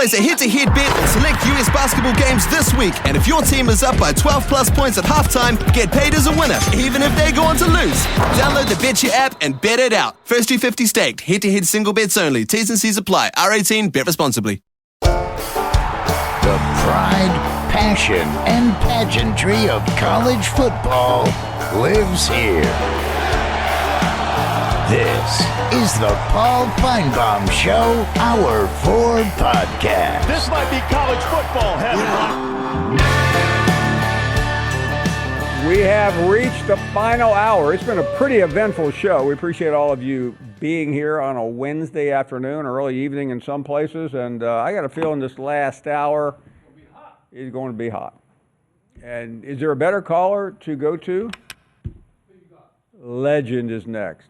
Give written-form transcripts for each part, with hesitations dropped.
Place a head-to-head bet on select US basketball games this week, and if your team is up by 12 plus points at halftime, get paid as a winner, even if they go on to lose. Download the BetYou app and bet it out. First 250 staked. Head-to-head single bets only. T's and C's apply. R18. Bet responsibly. The pride, passion, and pageantry of college football lives here. This is the Paul Finebaum Show, Hour 4 podcast. This might be college football heaven. We have reached the final hour. It's been a pretty eventful show. We appreciate all of you being here on a Wednesday afternoon, early evening in some places. And I got a feeling this last hour is going to be hot. And is there a better caller to go to? Legend is next.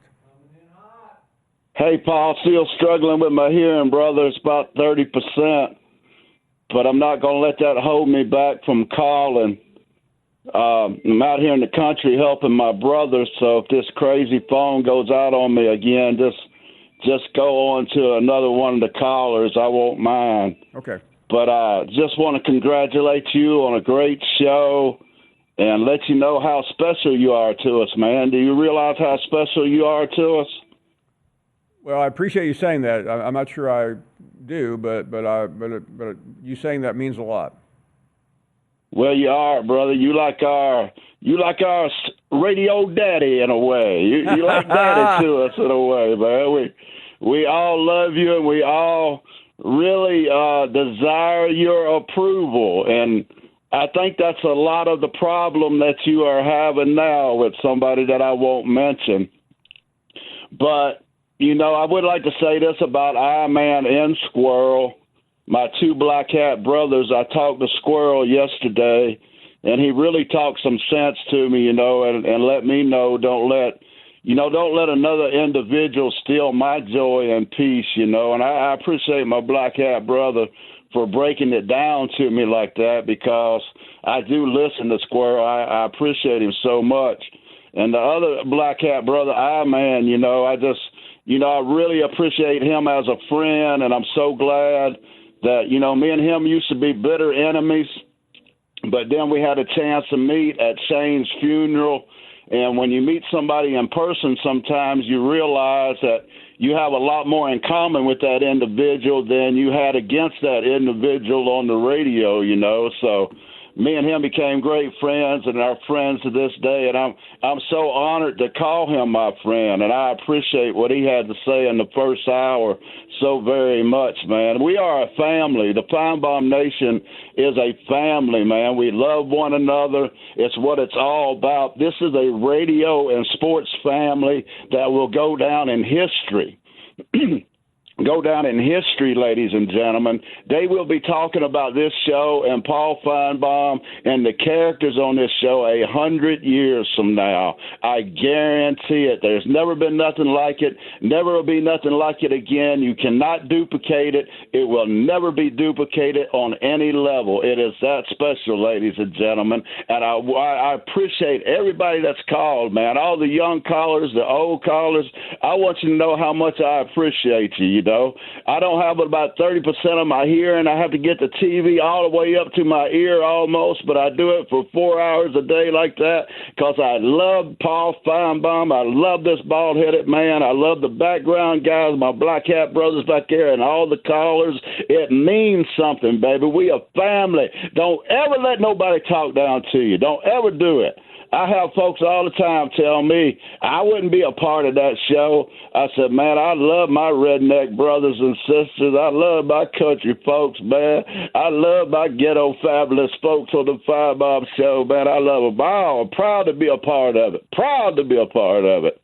Hey, Paul, still struggling with my hearing, brother. It's about 30%, but I'm not going to let that hold me back from calling. I'm out here in the country helping my brother, so if this crazy phone goes out on me again, just go on to another one of the callers. I won't mind. Okay. But I just want to congratulate you on a great show and let you know how special you are to us, man. Do you realize how special you are to us? Well, I appreciate you saying that. I'm not sure I do, but you saying that means a lot. Well, you are, brother. You like our radio daddy in a way. You like daddy to us in a way, man. We all love you, and we all really desire your approval. And I think that's a lot of the problem that you are having now with somebody that I won't mention. But you know, I would like to say this about I-Man and Squirrel, my two black hat brothers. I talked to Squirrel yesterday, and he really talked some sense to me, you know, and let me know don't let another individual steal my joy and peace, you know. And I appreciate my black hat brother for breaking it down to me like that, because I do listen to Squirrel. I appreciate him so much. And the other black hat brother, I-Man, you know, I really appreciate him as a friend, and I'm so glad that, you know, me and him used to be bitter enemies, but then we had a chance to meet at Shane's funeral. And when you meet somebody in person, sometimes you realize that you have a lot more in common with that individual than you had against that individual on the radio, you know. So me and him became great friends and are friends to this day, and I'm so honored to call him my friend, and I appreciate what he had to say in the first hour so very much, man. We are a family. The Finebaum Nation is a family, man. We love one another. It's what it's all about. This is a radio and sports family that will go down in history. Go down in history, ladies and gentlemen. They will be talking about this show and Paul Finebaum and the characters on this show 100 years from now. I guarantee it. There's never been nothing like it. Never will be nothing like it again. You cannot duplicate it. It will never be duplicated on any level. It is that special, ladies and gentlemen. And I appreciate everybody that's called, man. All the young callers, the old callers. I want you to know how much I appreciate you. You know, I don't have about 30% of my hearing. I have to get the TV all the way up to my ear almost, but I do it for 4 hours a day like that because I love Paul Finebaum. I love this bald-headed man. I love the background guys, my black hat brothers back there, and all the callers. It means something, baby. We a family. Don't ever let nobody talk down to you. Don't ever do it. I have folks all the time tell me I wouldn't be a part of that show. I said, man, I love my redneck brothers and sisters. I love my country folks, man. I love my ghetto fabulous folks on the Finebaum Show, man. I love them all. I'm proud to be a part of it. Proud to be a part of it.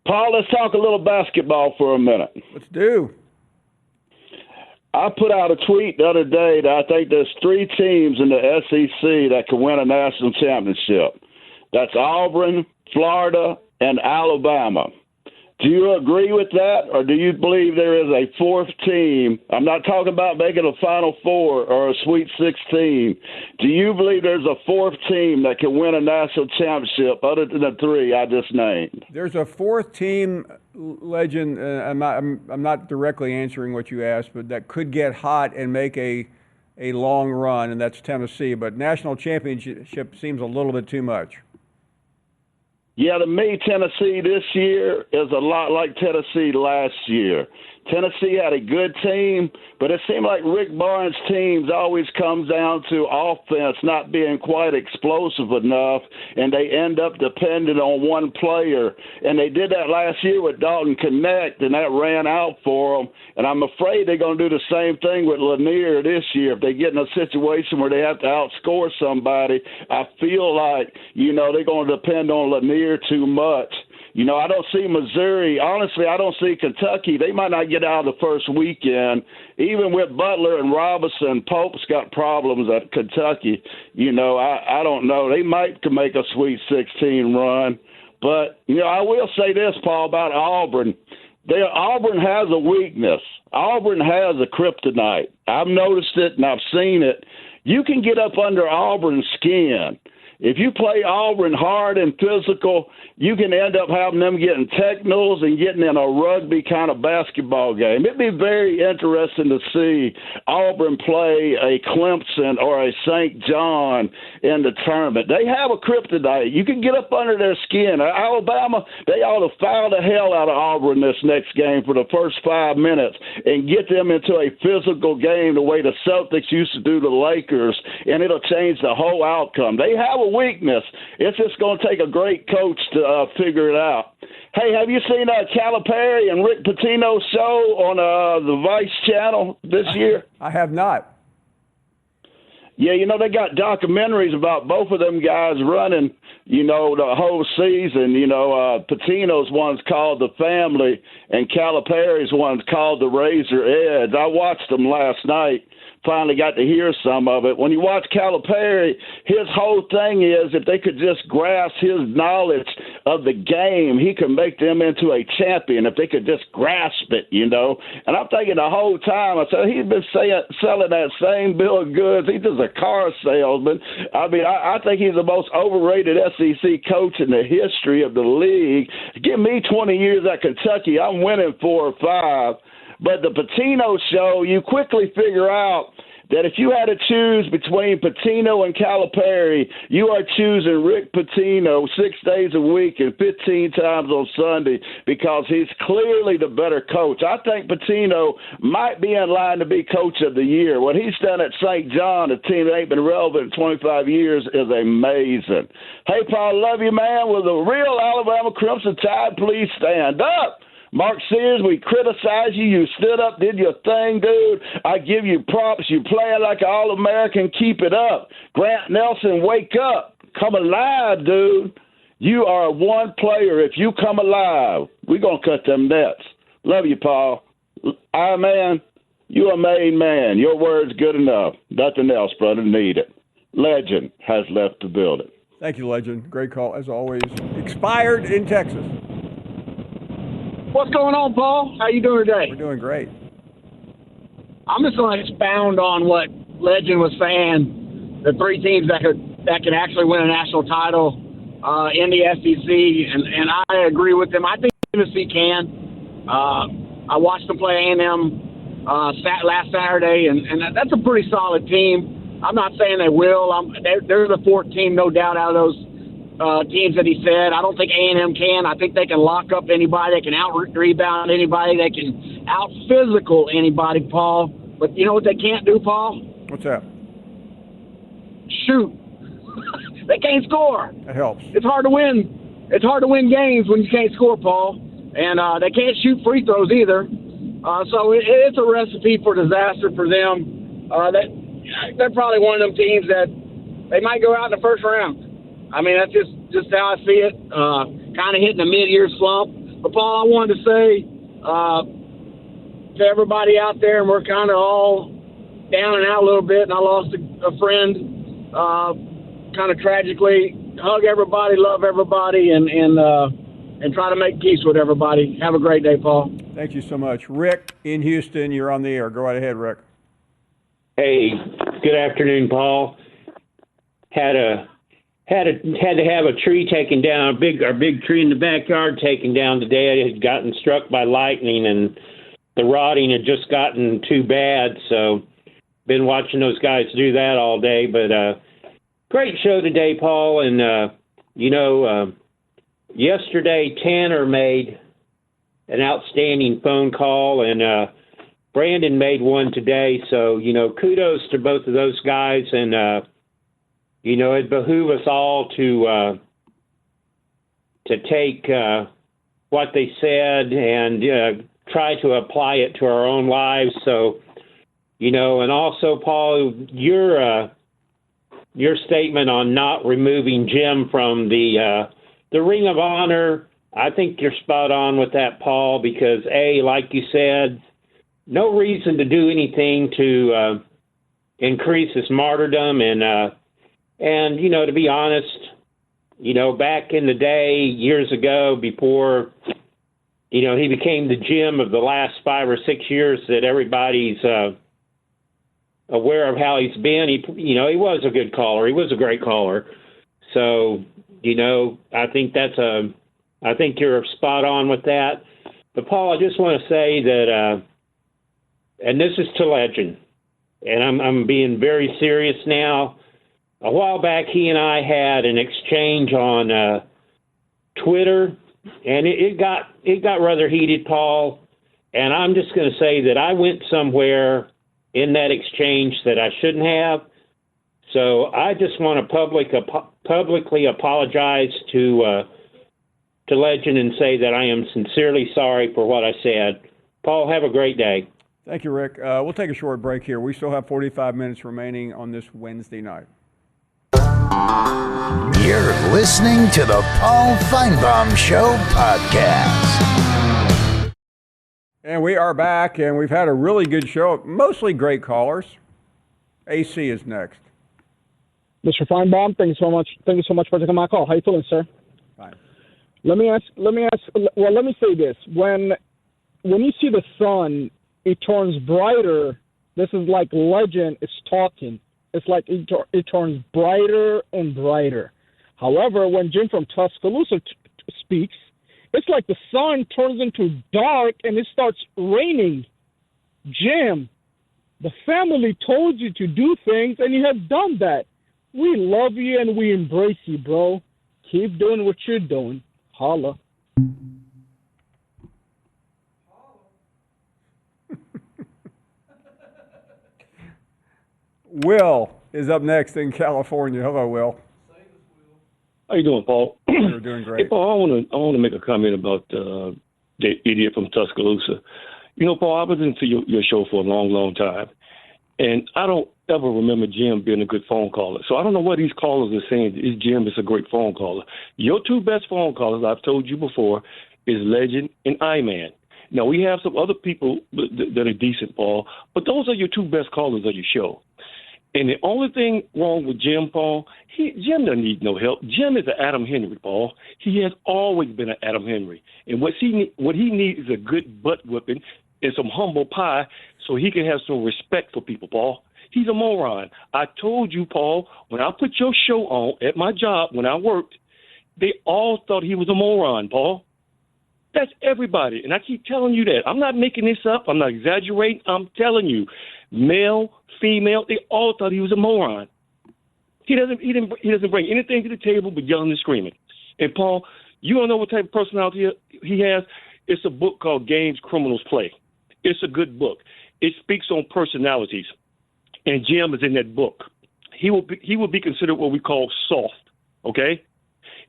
Paul, let's talk a little basketball for a minute. Let's do. I put out a tweet the other day that I think there's 3 teams in the SEC that can win a national championship. That's Auburn, Florida, and Alabama. Do you agree with that, or do you believe there is a fourth team? I'm not talking about making a Final Four or a Sweet 16. Do you believe there's a fourth team that can win a national championship other than the three I just named? There's a fourth team, Legend. I'm not directly answering what you asked, but that could get hot and make a long run, and that's Tennessee. But national championship seems a little bit too much. Yeah, to me, Tennessee this year is a lot like Tennessee last year. Tennessee had a good team, but it seemed like Rick Barnes' teams always comes down to offense not being quite explosive enough, and they end up dependent on one player. And they did that last year with Dalton Connect, and that ran out for them. And I'm afraid they're going to do the same thing with Lanier this year. If they get in a situation where they have to outscore somebody, I feel like, they're going to depend on Lanier too much. I don't see Missouri. Honestly, I don't see Kentucky. They might not get out of the first weekend. Even with Butler and Robinson, Pope's got problems at Kentucky. I don't know. They might can make a Sweet 16 run. But, I will say this, Paul, about Auburn. Auburn has a weakness. Auburn has a kryptonite. I've noticed it and I've seen it. You can get up under Auburn's skin. If you play Auburn hard and physical, you can end up having them getting technicals and getting in a rugby kind of basketball game. It'd be very interesting to see Auburn play a Clemson or a St. John in the tournament. They have a kryptonite. You can get up under their skin. Alabama, they ought to foul the hell out of Auburn this next game for the first 5 minutes and get them into a physical game the way the Celtics used to do the Lakers, and it'll change the whole outcome. They have a weakness. It's just going to take a great coach to figure it out. Hey, have you seen Calipari and Rick Pitino's show on the Vice channel this year? I have not. Yeah, they got documentaries about both of them guys running, the whole season. Pitino's one's called The Family, and Calipari's one's called The Razor Edge. I watched them last night. Finally got to hear some of it. When you watch Calipari, his whole thing is if they could just grasp his knowledge of the game, he could make them into a champion if they could just grasp it, And I'm thinking the whole time, I said, he's been selling that same bill of goods. He's just a car salesman. I mean, I think he's the most overrated SEC coach in the history of the league. Give me 20 years at Kentucky, I'm winning 4 or 5. But the Pitino show, you quickly figure out that if you had to choose between Pitino and Calipari, you are choosing Rick Pitino 6 days a week and 15 times on Sunday because he's clearly the better coach. I think Pitino might be in line to be coach of the year. What he's done at St. John, a team that ain't been relevant in 25 years, is amazing. Hey, Paul, love you, man. Will the real Alabama Crimson Tide please stand up? Mark Sears, we criticize you. You stood up, did your thing, dude. I give you props. You playing like an All-American. Keep it up. Grant Nelson, wake up. Come alive, dude. You are one player. If you come alive, we're going to cut them nets. Love you, Paul. Man, you a made man. Your word's good enough. Nothing else, brother. Need it. Legend has left the building. Thank you, Legend. Great call, as always. Expired in Texas. What's going on, Paul? How you doing today? We're doing great. I'm just going to expound on what Legend was saying. The 3 teams that can actually win a national title in the SEC, and I agree with them. I think Tennessee can. I watched them play A&M last Saturday, and that's a pretty solid team. I'm not saying they will. They're the 4th team, no doubt, out of those teams that he said. I don't think A&M can. I think they can lock up anybody. They can out-rebound anybody. They can out-physical anybody, Paul. But you know what they can't do, Paul? What's that? Shoot. They can't score. That helps. It's hard to win. It's hard to win games when you can't score, Paul. And they can't shoot free throws either. So it's a recipe for disaster for them. They're probably one of them teams that they might go out in the first round. I mean, that's just how I see it, kind of hitting a mid-year slump. But, Paul, I wanted to say to everybody out there, and we're kind of all down and out a little bit, and I lost a friend kind of tragically. Hug everybody, love everybody, and and try to make peace with everybody. Have a great day, Paul. Thank you so much. Rick in Houston, you're on the air. Go right ahead, Rick. Hey, good afternoon, Paul. Had to have a tree taken down, our big tree in the backyard taken down today. It had gotten struck by lightning, and the rotting had just gotten too bad. So, been watching those guys do that all day. But great show today, Paul. And yesterday Tanner made an outstanding phone call, and Brandon made one today. So, kudos to both of those guys. And it behooves us all to take what they said and try to apply it to our own lives. So, and also, Paul, your statement on not removing Jim from the Ring of Honor, I think you're spot on with that, Paul, because like you said, no reason to do anything to increase his martyrdom. And, to be honest, back in the day, years ago, before, he became the Jim of the last 5 or 6 years that everybody's aware of how he's been. He was a good caller. He was a great caller. So, I think I think you're spot on with that. But, Paul, I just want to say that, and this is to Legend, and I'm being very serious now. A while back, he and I had an exchange on Twitter, and it got rather heated, Paul. And I'm just going to say that I went somewhere in that exchange that I shouldn't have. So I just want to publicly apologize to Legend and say that I am sincerely sorry for what I said. Paul, have a great day. Thank you, Rick. We'll take a short break here. We still have 45 minutes remaining on this Wednesday night. You're listening to the Paul Finebaum Show podcast. And we are back, and we've had a really good show. Mostly great callers. AC is next. Mr. Finebaum, thank you so much. Thank you so much for taking my call. How you feeling, sir? Fine. Let me say this. When you see the sun, it turns brighter. This is like Legend is talking. It's like it turns brighter and brighter. However, when Jim from Tuscaloosa speaks, it's like the sun turns into dark and it starts raining. Jim, the family told you to do things and you have done that. We love you and we embrace you, bro. Keep doing what you're doing. Holla. Will is up next in California. Hello, Will. How you doing, Paul? You're doing great. Hey, Paul, I want to make a comment about the idiot from Tuscaloosa. Paul, I've been listening to your show for a long, long time, and I don't ever remember Jim being a good phone caller. So I don't know what these callers are saying. Jim is a great phone caller. Your two best phone callers, I've told you before, is Legend and I-Man. Now, we have some other people that are decent, Paul, but those are your two best callers of your show. And the only thing wrong with Jim, Paul, Jim doesn't need no help. Jim is an Adam Henry, Paul. He has always been an Adam Henry. And what he needs is a good butt whipping and some humble pie so he can have some respect for people, Paul. He's a moron. I told you, Paul, when I put your show on at my job when I worked, they all thought he was a moron, Paul. That's everybody. And I keep telling you that. I'm not making this up. I'm not exaggerating. I'm telling you. Male, female, they all thought he was a moron. He doesn't bring anything to the table but yelling and screaming. And Paul, you don't know what type of personality he has? It's a book called Games Criminals Play. It's a good book. It speaks on personalities. And Jim is in that book. He will be considered what we call soft, okay?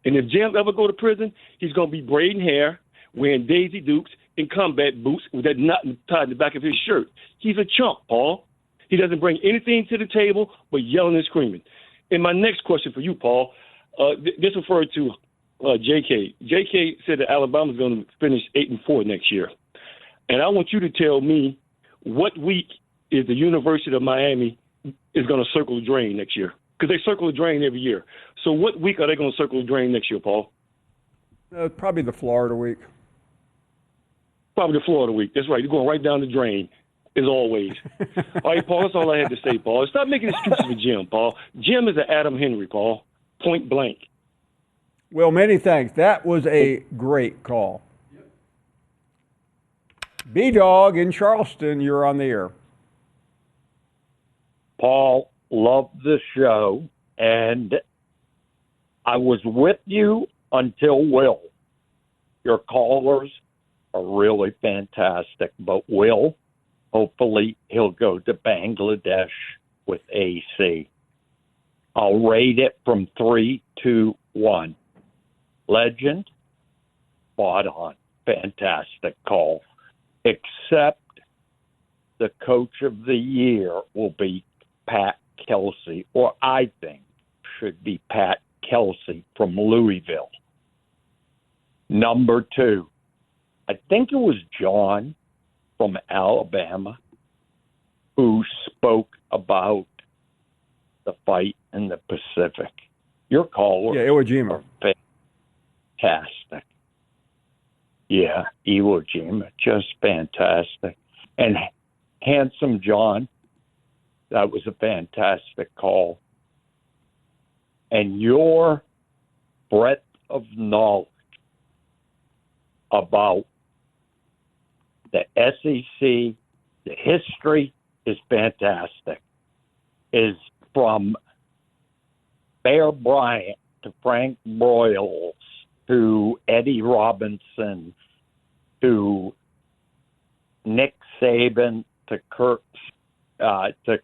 And if Jim ever go to prison, he's going to be braiding hair, wearing Daisy Dukes, and combat boots with that knot tied in the back of his shirt. He's a chump, Paul. He doesn't bring anything to the table but yelling and screaming. And my next question for you, Paul, this referred to J.K. J.K. said that Alabama's going to finish 8-4 next year. And I want you to tell me what week is the University of Miami is going to circle the drain next year? Because they circle the drain every year. So what week are they going to circle the drain next year, Paul? Probably the Florida week. Probably the Florida week. That's right. You're going right down the drain, as always. All right, Paul, that's all I had to say, Paul. Stop making excuses for Jim, Paul. Jim is an Adam Henry, Paul. Point blank. Well, many thanks. That was a great call. B-Dog in Charleston, you're on the air. Paul, love the show, and I was with you until Will. Your callers are really fantastic, but Will, hopefully he'll go to Bangladesh with AC. I'll rate it from 3 to 1. Legend, spot on, fantastic call. Except the coach of the year will be Pat Kelsey, or I think should be Pat Kelsey from Louisville. Number 2, I think it was John from Alabama who spoke about the fight in the Pacific. Your caller. Yeah, Iwo Jima. Fantastic. Yeah, Iwo Jima, just fantastic. And Handsome John, that was a fantastic call. And your breadth of knowledge about the SEC, the history is fantastic. Is from Bear Bryant to Frank Broyles to Eddie Robinson to Nick Saban to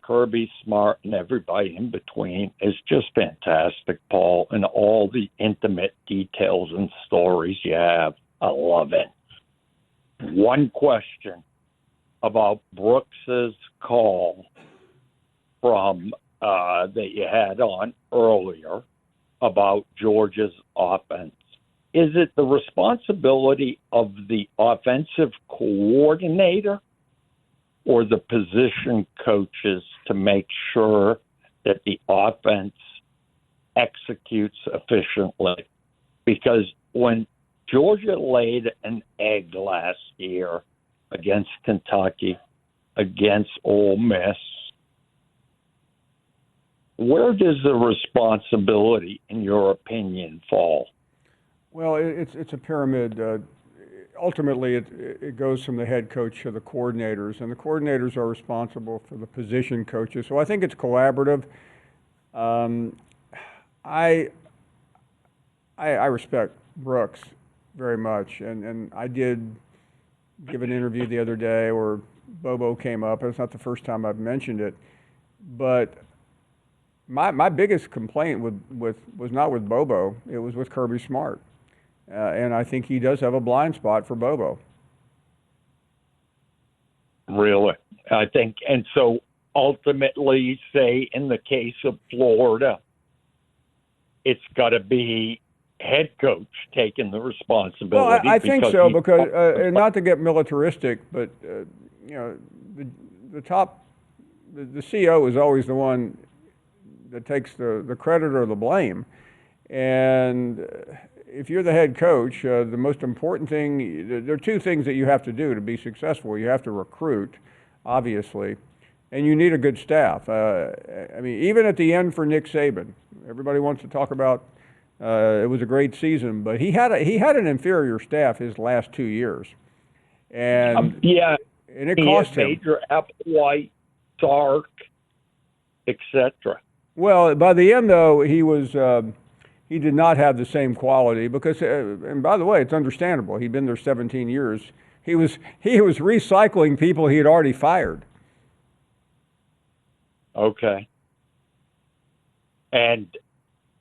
Kirby Smart and everybody in between is just fantastic, Paul, and all the intimate details and stories you have. I love it. One question about Brooks's call from that you had on earlier about Georgia's offense. Is it the responsibility of the offensive coordinator or the position coaches to make sure that the offense executes efficiently? Because when Georgia laid an egg last year against Kentucky, against Ole Miss, where does the responsibility, in your opinion, fall? Well, it's a pyramid. Ultimately, it goes from the head coach to the coordinators, and the coordinators are responsible for the position coaches. So I think it's collaborative. I respect Brooks very much, and I did give an interview the other day where Bobo came up, and it's not the first time I've mentioned it, but my biggest complaint was not with Bobo, it was with Kirby Smart. And I think he does have a blind spot for Bobo. Really? I think, and so ultimately, say in the case of Florida, it's got to be head coach taking the responsibility. Well, I think so, because and not to get militaristic, but the CO is always the one that takes the credit or the blame, and if you're the head coach, the most important thing, there are two things that you have to do to be successful. You have to recruit, obviously, and you need a good staff. I mean, even at the end for Nick Saban, everybody wants to talk about it was a great season, but he had an inferior staff his last 2 years. And and it cost him. Major Applewhite, Sark, etc. Well, by the end, though, he did not have the same quality because, and by the way, it's understandable. He'd been there 17 years. He was recycling people he had already fired. Okay. And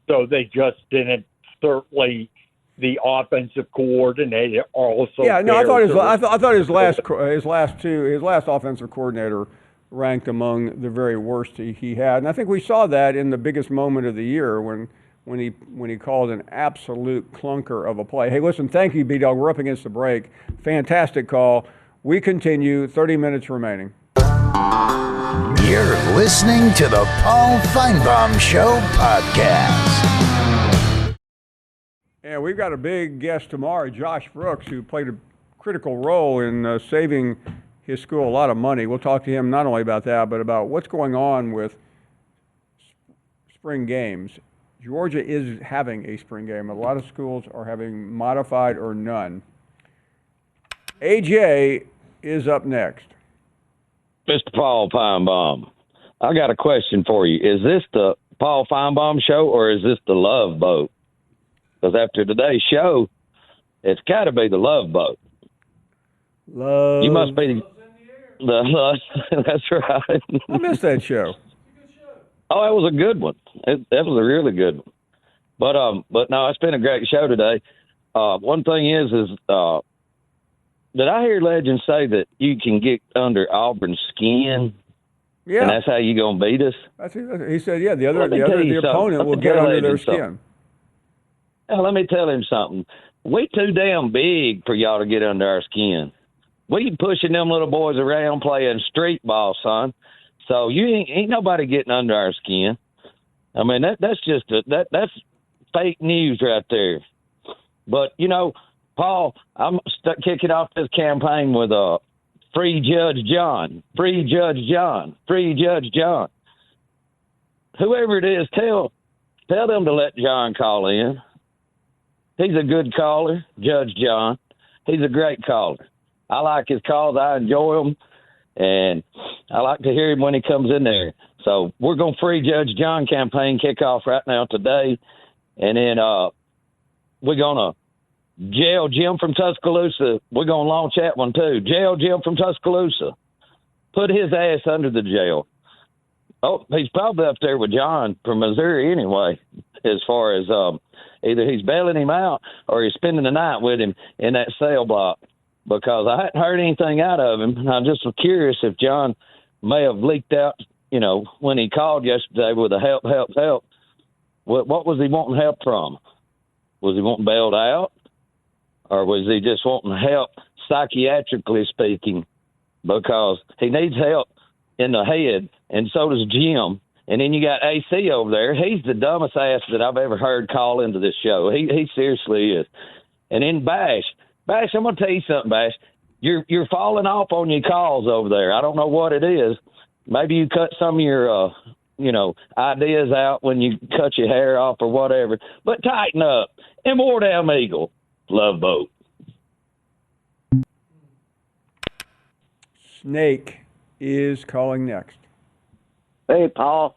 so they just didn't, certainly the offensive coordinator also. Yeah, no, I thought his last offensive coordinator ranked among the very worst he had. And I think we saw that in the biggest moment of the year when he called an absolute clunker of a play. Hey, listen, thank you, B-Dog. We're up against the break. Fantastic call. We continue, 30 minutes remaining. You're listening to the Paul Finebaum Show podcast. Yeah, we've got a big guest tomorrow, Josh Brooks, who played a critical role in saving his school a lot of money. We'll talk to him not only about that, but about what's going on with spring games. Georgia is having a spring game. A lot of schools are having modified or none. AJ is up next. Mr. Paul Finebaum, I got a question for you. Is this the Paul Finebaum Show or is this the Love Boat? Because after today's show, it's got to be the Love Boat. Love. You must be the that's right. I missed that show. Oh, that was a good one. That was a really good one. But no, it's been a great show today. One thing is did I hear legends say that you can get under Auburn's skin? Yeah. And that's how you gonna beat us? He said, yeah, the opponent will get under their skin. Now, let me tell him something. We too damn big for y'all to get under our skin. We pushing them little boys around playing street ball, son. So you ain't nobody getting under our skin. I mean, that's just that's fake news right there. But Paul, I'm kicking off this campaign with Free Judge John, Free Judge John, Free Judge John. Whoever it is, tell them to let John call in. He's a good caller, Judge John. He's a great caller. I like his calls. I enjoy them. And I like to hear him when he comes in there. So we're going to Free Judge John campaign kick off right now today. And then we're going to jail Jim from Tuscaloosa. We're going to launch that one too. Jail Jim from Tuscaloosa. Put his ass under the jail. Oh, he's probably up there with John from Missouri anyway, as far as either he's bailing him out or he's spending the night with him in that cell block. Because I hadn't heard anything out of him. I just was curious if John may have leaked out, when he called yesterday with a help. What was he wanting help from? Was he wanting bailed out? Or was he just wanting help psychiatrically speaking? Because he needs help in the head, and so does Jim. And then you got AC over there. He's the dumbest ass that I've ever heard call into this show. He seriously is. And then Bash, I'm going to tell you something, Bash. You're falling off on your calls over there. I don't know what it is. Maybe you cut some of your, ideas out when you cut your hair off or whatever. But tighten up. And more damn Eagle. Love Boat. Snake is calling next. Hey, Paul.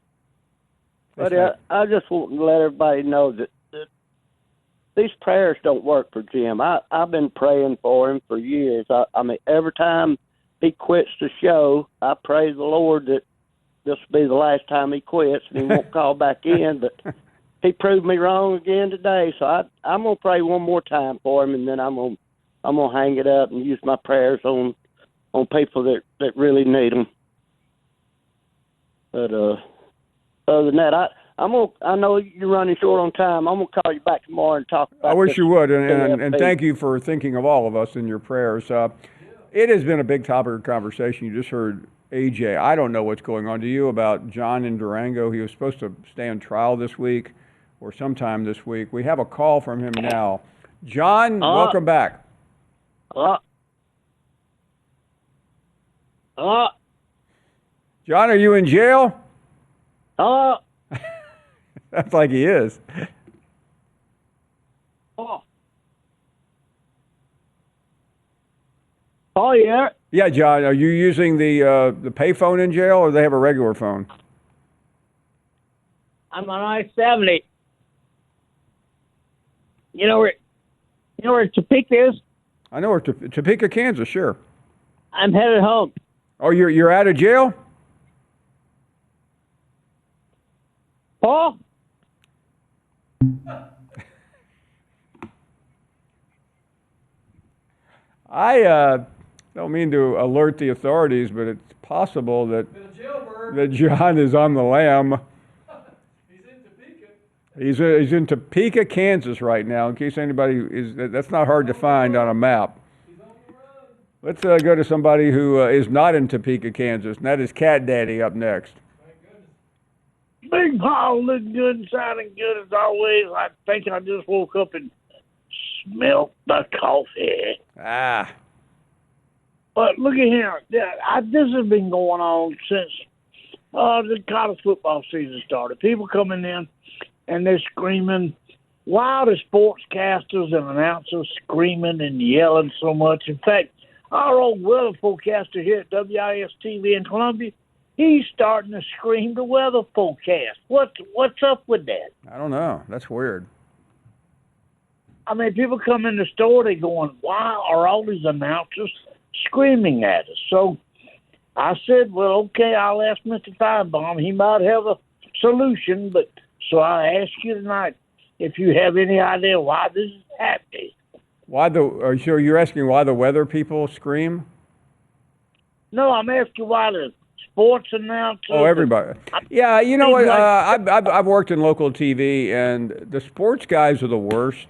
But I just want to let everybody know that these prayers don't work for Jim. I've been praying for him for years. I mean, every time he quits the show, I praise the Lord that this will be the last time he quits and he won't call back in. But he proved me wrong again today. So I'm going to pray one more time for him, and then I'm going to hang it up and use my prayers on people that really need them. But other than that, I know you're running short on time. I'm going to call you back tomorrow and talk about I wish you would, and thank you for thinking of all of us in your prayers. It has been a big topic of conversation. You just heard AJ. I don't know what's going on. Do you about John in Durango? He was supposed to stand trial this week or sometime this week. We have a call from him now. John, welcome back. John, are you in jail? That's like he is. Oh, yeah. Yeah, John, are you using the payphone in jail, or do they have a regular phone? I'm on I-70. You know where Topeka is? I know where Topeka, Kansas, sure. I'm headed home. Oh, you're out of jail? Paul? I don't mean to alert the authorities, but it's possible that John is on the lam. He's in Topeka, Kansas right now, in case anybody is. That's not hard to find on a map. Let's go to somebody who is not in Topeka, Kansas, and that is Cat Daddy up next. Big Paul looking good and sounding good as always. I think I just woke up in smelt the coffee. Ah. But look at here. This has been going on since the college football season started. People coming in and they're screaming. Why are the sportscasters and announcers screaming and yelling so much? In fact, our old weather forecaster here at WIS-TV in Columbia, he's starting to scream the weather forecast. What's up with that? I don't know. That's weird. I mean, people come in the store, they're going, why are all these announcers screaming at us? So I said, well, okay, I'll ask Mr. Finebaum. He might have a solution, but so I ask you tonight if you have any idea why this is happening. So you're asking why the weather people scream? No, I'm asking why the sports announcers. Oh, everybody. Yeah, you know what? I've worked in local TV, and the sports guys are the worst.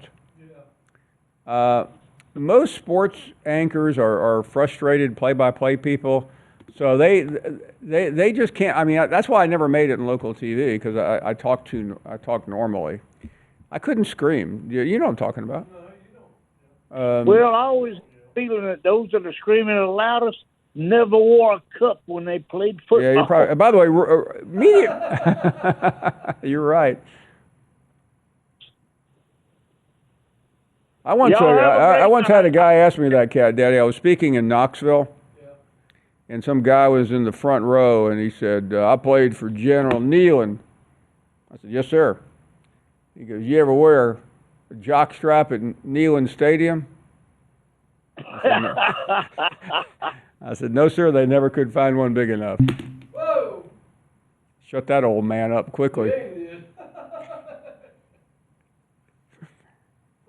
Most sports anchors are frustrated play-by-play people, so they just can't. I mean, that's why I never made it in local TV, because I talk normally. I couldn't scream. You know what I'm talking about. Well, I always feeling that those that are screaming the loudest never wore a cup when they played football. Yeah, you're probably. By the way, media. You're right. I once had a guy ask me that, Cat Daddy. I was speaking in Knoxville, and some guy was in the front row, and he said, "I played for General Neyland." I said, "Yes, sir." He goes, "You ever wear a jock strap at Neyland Stadium?" I said, "No, sir. They never could find one big enough." Whoa! Shut that old man up quickly.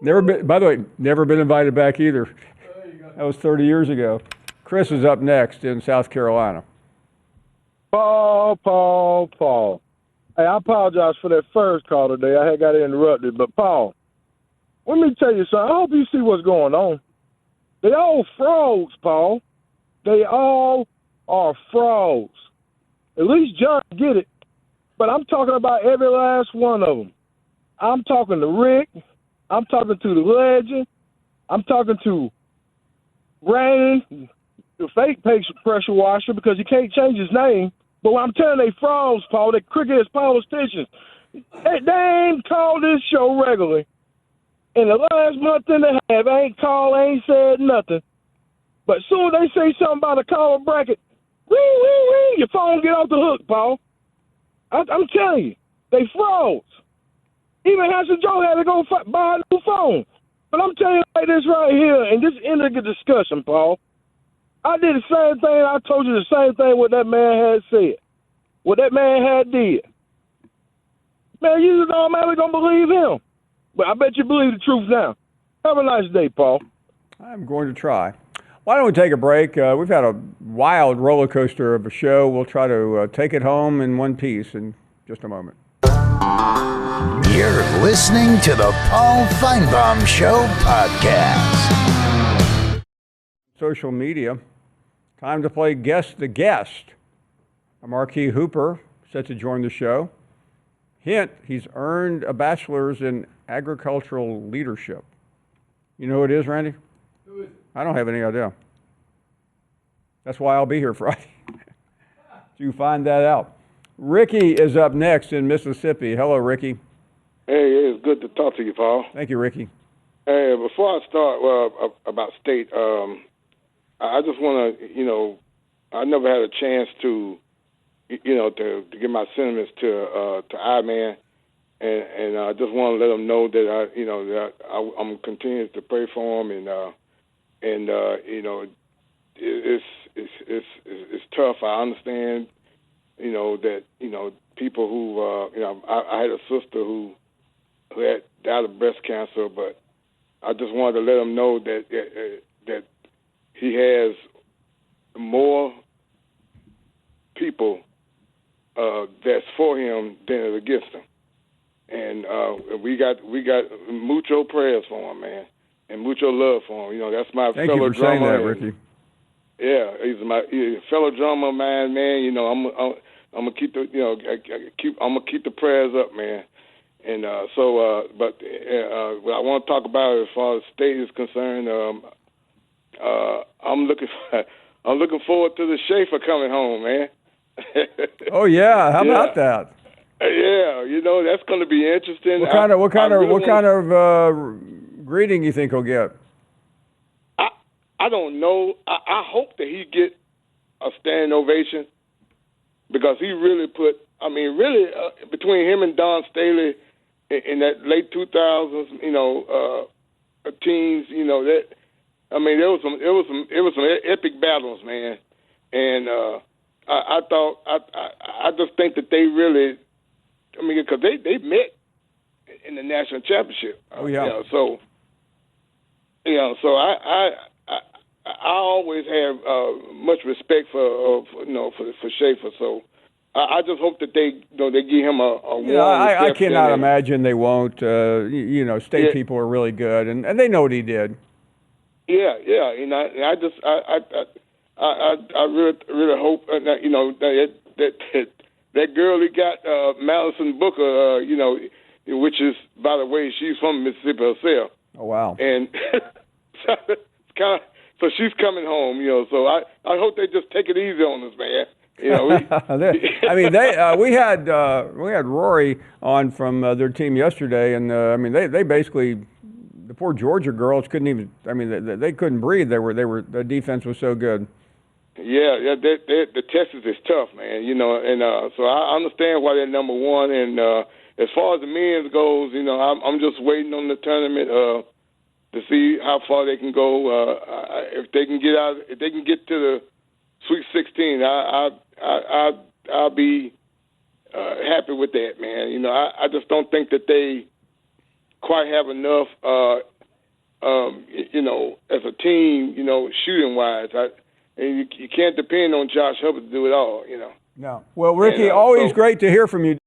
By the way, never been invited back either. That was 30 years ago. Chris is up next in South Carolina. Paul. Hey, I apologize for that first call today. I had got interrupted. But, Paul, let me tell you something. I hope you see what's going on. They all frauds, Paul. They all are frauds. At least John get it. But I'm talking about every last one of them. I'm talking to Rick. I'm talking to the legend. I'm talking to Rain, the fake pressure washer, because he can't change his name. But when I'm telling they frauds, Paul, they crooked as politicians. They ain't called this show regularly. In the last month and a half, ain't called, ain't said nothing. But soon they say something about a caller bracket, ring, your phone get off the hook, Paul. I'm telling you, they frauds. Even Hanson Joe had to go buy a new phone. But I'm telling you like this right here, and this ended the discussion, Paul. I did the same thing. I told you the same thing what that man had said, what that man had did. Man, you just automatically don't believe him. But I bet you believe the truth now. Have a nice day, Paul. I'm going to try. Why don't we take a break? We've had a wild roller coaster of a show. We'll try to take it home in one piece in just a moment. You're listening to the Paul Finebaum Show podcast. Social media. Time to play Guess the Guest. A marquee hooper set to join the show. Hint, he's earned a bachelor's in agricultural leadership. You know who it is, Randy? Who is it? I don't have any idea. That's why I'll be here Friday. You find that out. Ricky is up next in Mississippi. Hello, Ricky. Hey, it's good to talk to you, Paul. Thank you, Ricky. Hey, before I start about state, I just want to, I never had a chance to, to give my sentiments to I-Man, and I just want to let him know that I'm continuing to pray for him, and it's tough. I understand, that people who I had a sister who had died of breast cancer, but I just wanted to let him know that he has more people that's for him than is against him, and we got mucho prayers for him, man, and mucho love for him. That's my Thank fellow you for drummer. saying that, Ricky. Yeah, he's my fellow drummer, man. I'm gonna keep the I'm gonna keep the prayers up, man. And but what I want to talk about as far as state is concerned, I'm looking forward to the Schaefer coming home, man. Oh yeah, how about that? Yeah, that's going to be interesting. What kind of greeting you think he'll get? I don't know. I hope that he get a standing ovation because he really put. I mean, really between him and Don Staley in that late 2000s, teens, that. I mean, it was some epic battles, man, and I just think that they really. I mean, because they met in the national championship. Oh yeah. So I always have much respect for Schaefer. So I just hope that they give him a warm I cannot imagine they won't. State people are really good, and they know what he did. Yeah, and I really hope that girl he got, Madison Booker, which is, by the way, she's from Mississippi herself. Oh wow! And so she's coming home, So I hope they just take it easy on us, man. We had Rory on from their team yesterday, and they basically. The poor Georgia girls couldn't even. I mean, they couldn't breathe. The defense was so good. Yeah. The Texas is tough, man. And so I understand why they're number one. And as far as the men's goes, I'm just waiting on the tournament to see how far they can go. If they can get out, if they can get to the Sweet 16, I'll be happy with that, man. I just don't think that they quite have enough, as a team, shooting wise. And you can't depend on Josh Hubbard to do it all, No. Well, Ricky, always great to hear from you.